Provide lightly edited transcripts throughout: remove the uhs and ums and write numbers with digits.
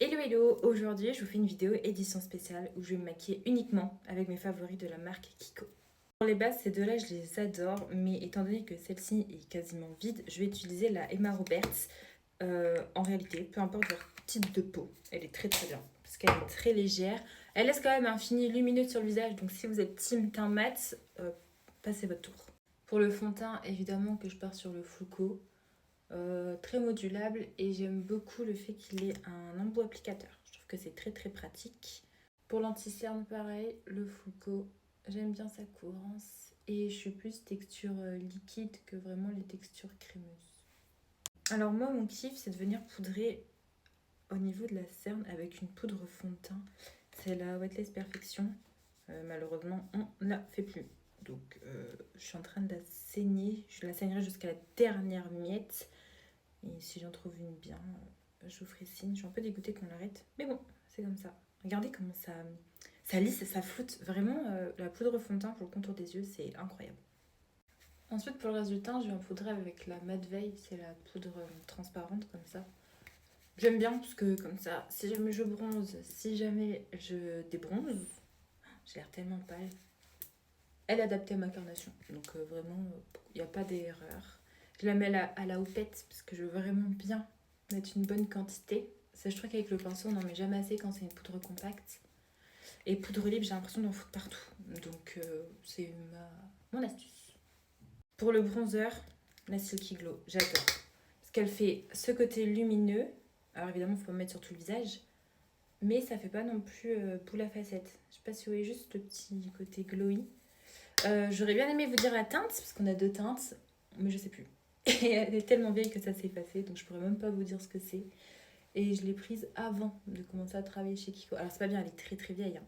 Hello hello, aujourd'hui je vous fais une vidéo édition spéciale où je vais me maquiller uniquement avec mes favoris de la marque Kiko. Pour les bases, ces deux-là je les adore, mais étant donné que celle-ci est quasiment vide, je vais utiliser la Emma Roberts. En réalité, peu importe votre type de peau, elle est très très bien parce qu'elle est très légère. Elle laisse quand même un fini lumineux sur le visage, donc si vous êtes team teint mat, passez votre tour. Pour le fond de teint, évidemment que je pars sur le Foucault. Très modulable et j'aime beaucoup le fait qu'il ait un embout applicateur. Je trouve que c'est très très pratique. Pour l'anti-cerne, pareil, le Foucault, j'aime bien sa cohérence et je suis plus texture liquide que vraiment les textures crémeuses. Alors moi, mon kiff, c'est de venir poudrer au niveau de la cerne avec une poudre fond de teint. C'est la Wet Perfection. Malheureusement, on ne la fait plus. Donc, je suis en train de la saigner. Je la saignerai jusqu'à la dernière miette. Et si j'en trouve une bien, je vous ferai signe. Je suis un peu dégoûtée qu'on l'arrête. Mais bon, c'est comme ça. Regardez comment ça lisse, ça floute. Vraiment, la poudre fond de teint pour le contour des yeux, c'est incroyable. Ensuite, pour le reste du teint, je vais en poudrer avec la Mat Veil. C'est la poudre transparente comme ça. J'aime bien parce que comme ça, si jamais je bronze, si jamais je débronze, j'ai l'air tellement pâle. Elle est adaptée à ma carnation. Donc vraiment, il n'y a pas d'erreur. Je la mets à la houppette parce que je veux vraiment bien mettre une bonne quantité. Ça, je trouve qu'avec le pinceau, on n'en met jamais assez quand c'est une poudre compacte. Et poudre libre, j'ai l'impression d'en foutre partout. Donc c'est mon astuce. Pour le bronzer, la Silky Glow, j'adore. Parce qu'elle fait ce côté lumineux. Alors évidemment, il faut pas mettre sur tout le visage. Mais ça fait pas non plus boule à facettes. Je sais pas si vous voyez juste le petit côté glowy. J'aurais bien aimé vous dire la teinte, parce qu'on a deux teintes, mais je sais plus. Et elle est tellement vieille que ça s'est effacé, donc je pourrais même pas vous dire ce que c'est. Et je l'ai prise avant de commencer à travailler chez Kiko. Alors c'est pas bien, elle est très très vieille. Hein.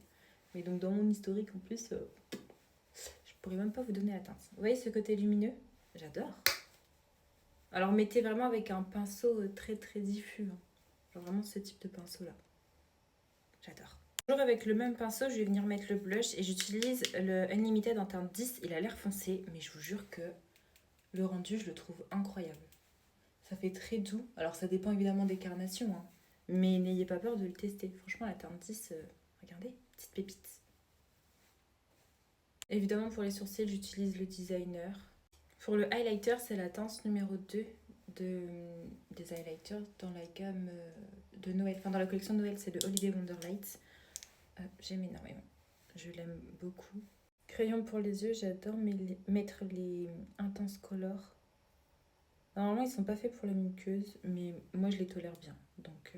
Mais donc dans mon historique en plus, je pourrais même pas vous donner la teinte. Vous voyez ce côté lumineux? J'adore. Alors mettez vraiment avec un pinceau très très diffus. Hein. Genre vraiment ce type de pinceau là. J'adore. Toujours avec le même pinceau, je vais venir mettre le blush et j'utilise le Unlimited en teinte 10. Il a l'air foncé, mais je vous jure que le rendu, je le trouve incroyable. Ça fait très doux. Alors ça dépend évidemment des carnations, hein, mais n'ayez pas peur de le tester. Franchement, la teinte 10, regardez, petite pépite. Évidemment, pour les sourcils, j'utilise le designer. Pour le highlighter, c'est la teinte numéro 2 des highlighters dans la gamme de Noël. Enfin, dans la collection de Noël, c'est le Holiday Wonderlight. J'aime énormément. Je l'aime beaucoup. Crayon pour les yeux, j'adore mettre les Intense Color. Normalement, ils sont pas faits pour la muqueuse, mais moi, je les tolère bien. Donc,